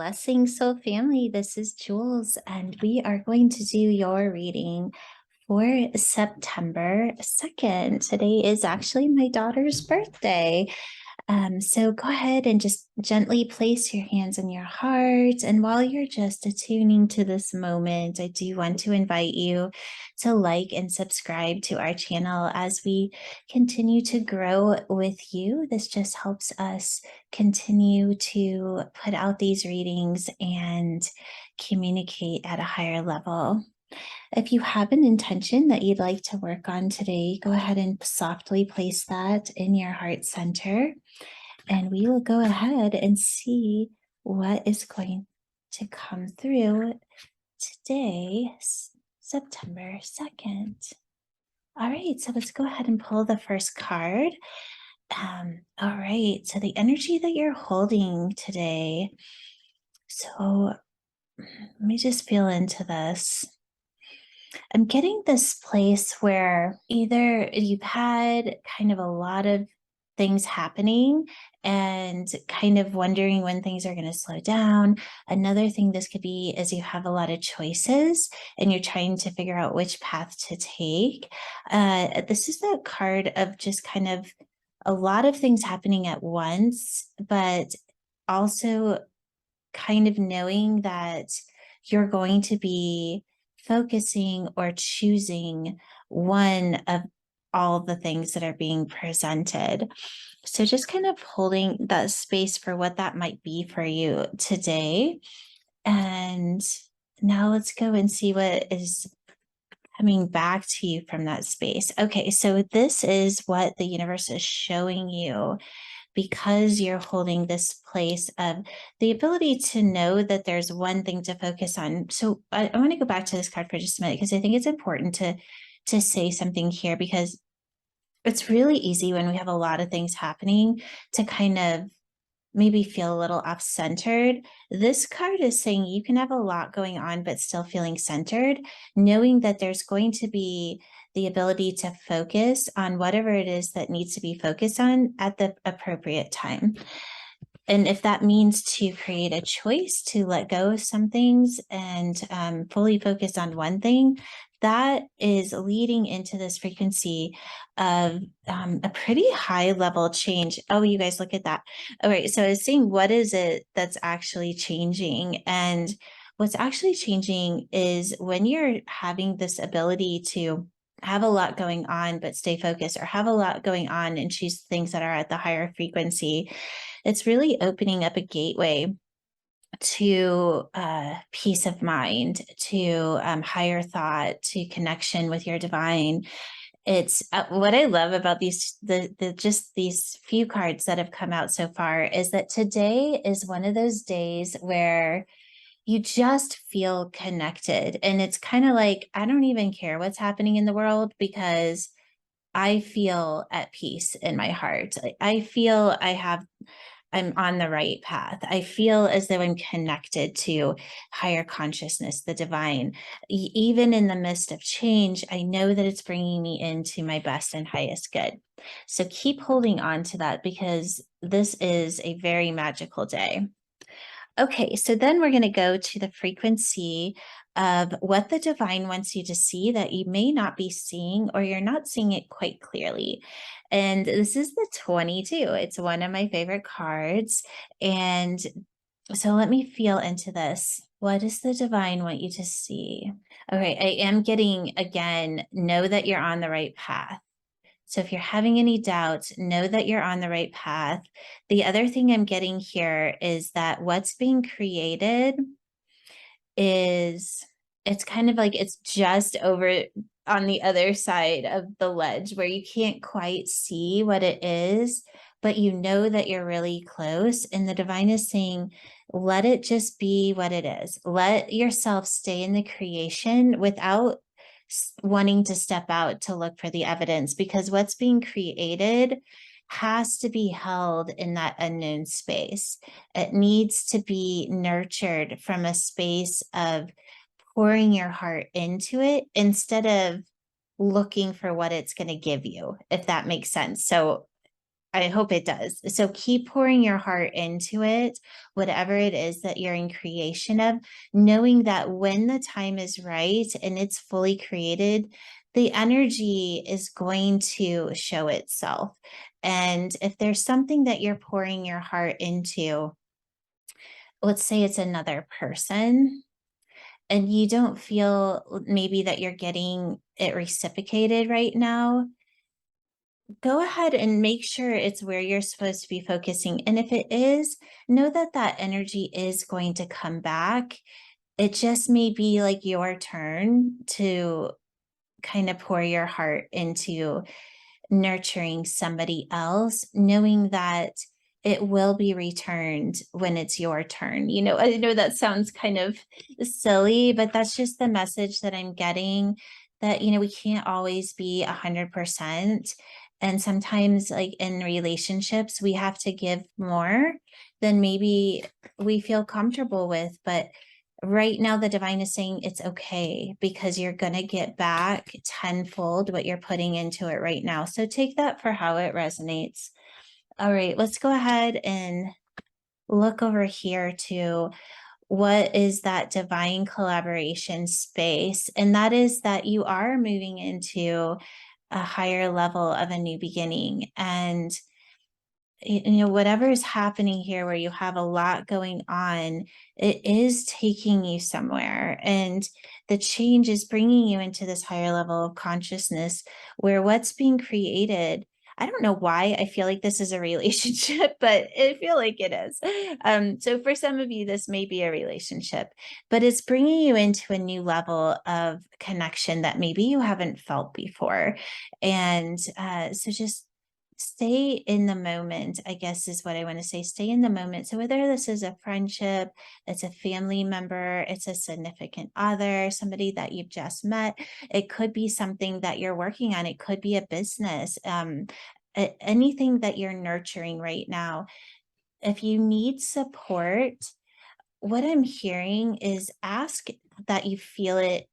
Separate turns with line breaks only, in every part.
Blessings, soul family. This is Jules, and we are going to do your reading for September 2nd. Today is actually my daughter's birthday. So go ahead and just gently place your hands on your heart. And while you're just attuning to this moment, I do want to invite you to like and subscribe to our channel as we continue to grow with you. This just helps us continue to put out these readings and communicate at a higher level. If you have an intention that you'd like to work on today, go ahead and softly place that in your heart center. And we will go ahead and see what is going to come through today, September 2nd. All right, so let's go ahead and pull the first card. All right, so the energy that you're holding today. So let me just feel into this. I'm getting this place where either you've had kind of a lot of things happening and kind of wondering when things are going to slow down. Another thing this could be is you have a lot of choices and you're trying to figure out which path to take. This is that card of just kind of a lot of things happening at once, but also kind of knowing that you're going to be focusing or choosing one of all the things that are being presented. So just kind of holding that space for what that might be for you today. And now let's go and see what is coming back to you from that space. Okay, so this is what the universe is showing you because you're holding this place of the ability to know that there's one thing to focus on. So I want to go back to this card for just a minute because I think it's important to say something here, because it's really easy when we have a lot of things happening to kind of maybe feel a little off centered. This card is saying you can have a lot going on, but still feeling centered, knowing that there's going to be the ability to focus on whatever it is that needs to be focused on at the appropriate time. And if that means to create a choice to let go of some things and fully focus on one thing, that is leading into this frequency of a pretty high level change. Oh, you guys, look at that. All right. So I was saying, what is it that's actually changing? And what's actually changing is when you're having this ability to have a lot going on, but stay focused, or have a lot going on and choose things that are at the higher frequency, it's really opening up a gateway to peace of mind, to higher thought, to connection with your divine. It's what I love about just these few cards that have come out so far is that today is one of those days where you just feel connected. And it's kind of like, I don't even care what's happening in the world because I feel at peace in my heart. I feel I'm on the right path. I feel as though I'm connected to higher consciousness, the divine. Even in the midst of change, I know that it's bringing me into my best and highest good. So keep holding on to that because this is a very magical day. Okay, so then we're going to go to the frequency of what the divine wants you to see that you may not be seeing, or you're not seeing it quite clearly. And this is the 22. It's one of my favorite cards. And so let me feel into this. What does the divine want you to see? All right, I am getting, again, know that you're on the right path. So if you're having any doubts, know that you're on the right path. The other thing I'm getting here is that what's being created is, it's kind of like it's just over on the other side of the ledge where you can't quite see what it is, but you know that you're really close. And the divine is saying, let it just be what it is. Let yourself stay in the creation without wanting to step out to look for the evidence, because what's being created has to be held in that unknown space. It needs to be nurtured from a space of pouring your heart into it instead of looking for what it's going to give you, if that makes sense. So I hope it does. So keep pouring your heart into it, whatever it is that you're in creation of, knowing that when the time is right and it's fully created, the energy is going to show itself. And if there's something that you're pouring your heart into, let's say it's another person, and you don't feel maybe that you're getting it reciprocated right now, go ahead and make sure it's where you're supposed to be focusing. And if it is, know that that energy is going to come back. It just may be like your turn to kind of pour your heart into nurturing somebody else, knowing that it will be returned when it's your turn. I know that sounds kind of silly, but that's just the message that I'm getting, that, we can't always be 100%. And sometimes, like in relationships, we have to give more than maybe we feel comfortable with. But right now, the divine is saying it's okay, because you're going to get back tenfold what you're putting into it right now. So take that for how it resonates. All right, let's go ahead and look over here to what is that divine collaboration space. And that is that you are moving into a higher level of a new beginning. And whatever is happening here, where you have a lot going on, it is taking you somewhere. And the change is bringing you into this higher level of consciousness, where what's being created, I don't know why I feel like this is a relationship, but I feel like it is. So for some of you, this may be a relationship, but it's bringing you into a new level of connection that maybe you haven't felt before. And so just stay in the moment, I guess is what I want to say. Stay in the moment. So whether this is a friendship, it's a family member, it's a significant other, somebody that you've just met, it could be something that you're working on, it could be a business, anything that you're nurturing right now. If you need support, what I'm hearing is ask that you feel it,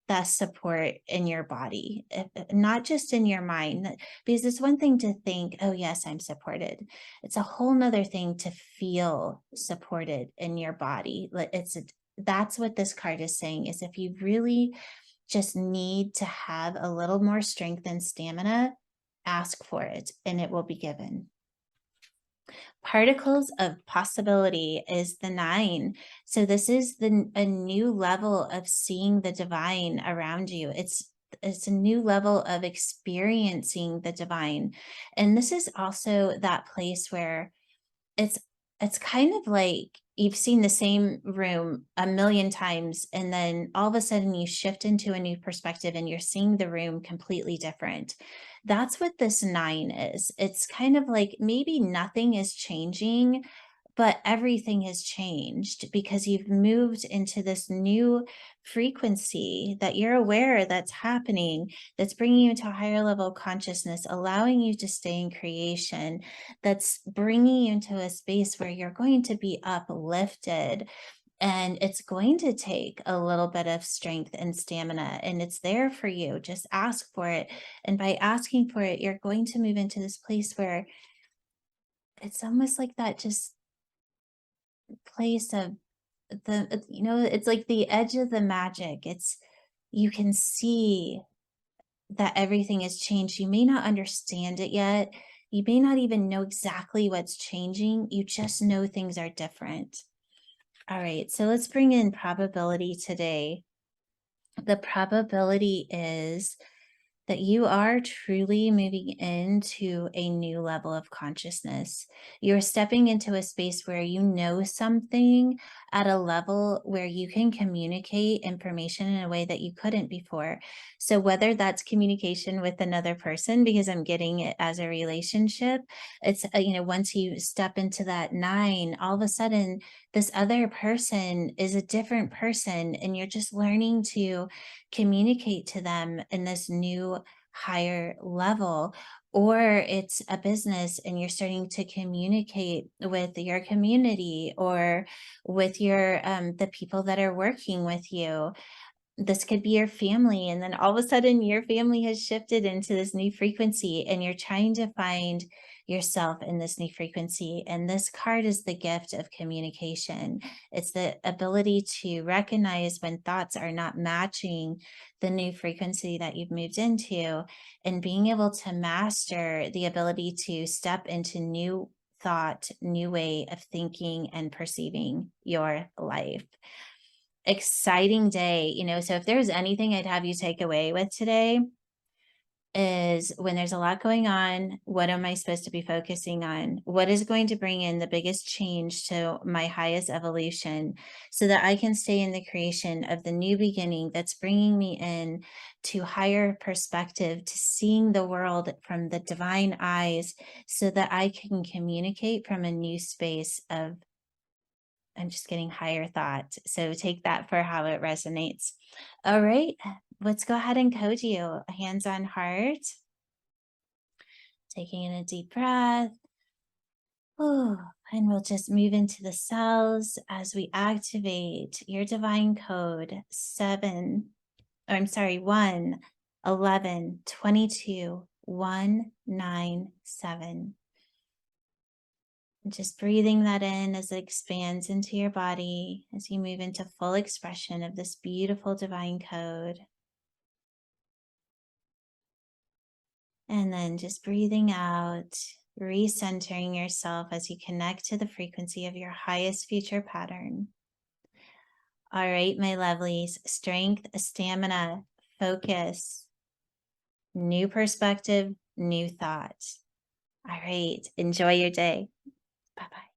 that support in your body, not just in your mind. Because it's one thing to think, oh, yes, I'm supported. It's a whole nother thing to feel supported in your body. That's what this card is saying, is if you really just need to have a little more strength and stamina, ask for it and it will be given. Particles of possibility is the 9. So this is a new level of seeing the divine around you. It's a new level of experiencing the divine. And this is also that place where it's it's kind of like you've seen the same room a million times, and then all of a sudden you shift into a new perspective and you're seeing the room completely different. That's what this 9 is. It's kind of like maybe nothing is changing, but everything has changed because you've moved into this new frequency that you're aware that's happening, that's bringing you into a higher level of consciousness, allowing you to stay in creation, that's bringing you into a space where you're going to be uplifted. And it's going to take a little bit of strength and stamina, and it's there for you. Just ask for it. And by asking for it, you're going to move into this place where it's almost like that just place of it's like the edge of the magic. You can see that everything has changed. You may not understand it yet. You may not even know exactly what's changing. You just know things are different. All right, so let's bring in probability today. The probability is that you are truly moving into a new level of consciousness. You're stepping into a space where you know something at a level where you can communicate information in a way that you couldn't before. So whether that's communication with another person, because I'm getting it as a relationship, it's, once you step into that 9, all of a sudden this other person is a different person, and you're just learning to communicate to them in this new higher level. Or it's a business and you're starting to communicate with your community or with your the people that are working with you. This could be your family, and then all of a sudden your family has shifted into this new frequency and you're trying to find yourself in this new frequency. And this card is the gift of communication. It's the ability to recognize when thoughts are not matching the new frequency that you've moved into, and being able to master the ability to step into new thought, new way of thinking and perceiving your life. Exciting day, so if there's anything I'd have you take away with today is, when there's a lot going on, what am I supposed to be focusing on? What is going to bring in the biggest change to my highest evolution, so that I can stay in the creation of the new beginning that's bringing me in to higher perspective, to seeing the world from the divine eyes, so that I can communicate from a new space of, I'm just getting higher thought. So take that for how it resonates. All right, let's go ahead and code you. Hands on heart. Taking in a deep breath. Oh, and we'll just move into the cells as we activate your divine code 1, 11, 22, 197. Just breathing that in as it expands into your body as you move into full expression of this beautiful divine code. And then just breathing out, recentering yourself as you connect to the frequency of your highest future pattern. All right, my lovelies, strength, stamina, focus, new perspective, new thought. All right, enjoy your day. Bye-bye.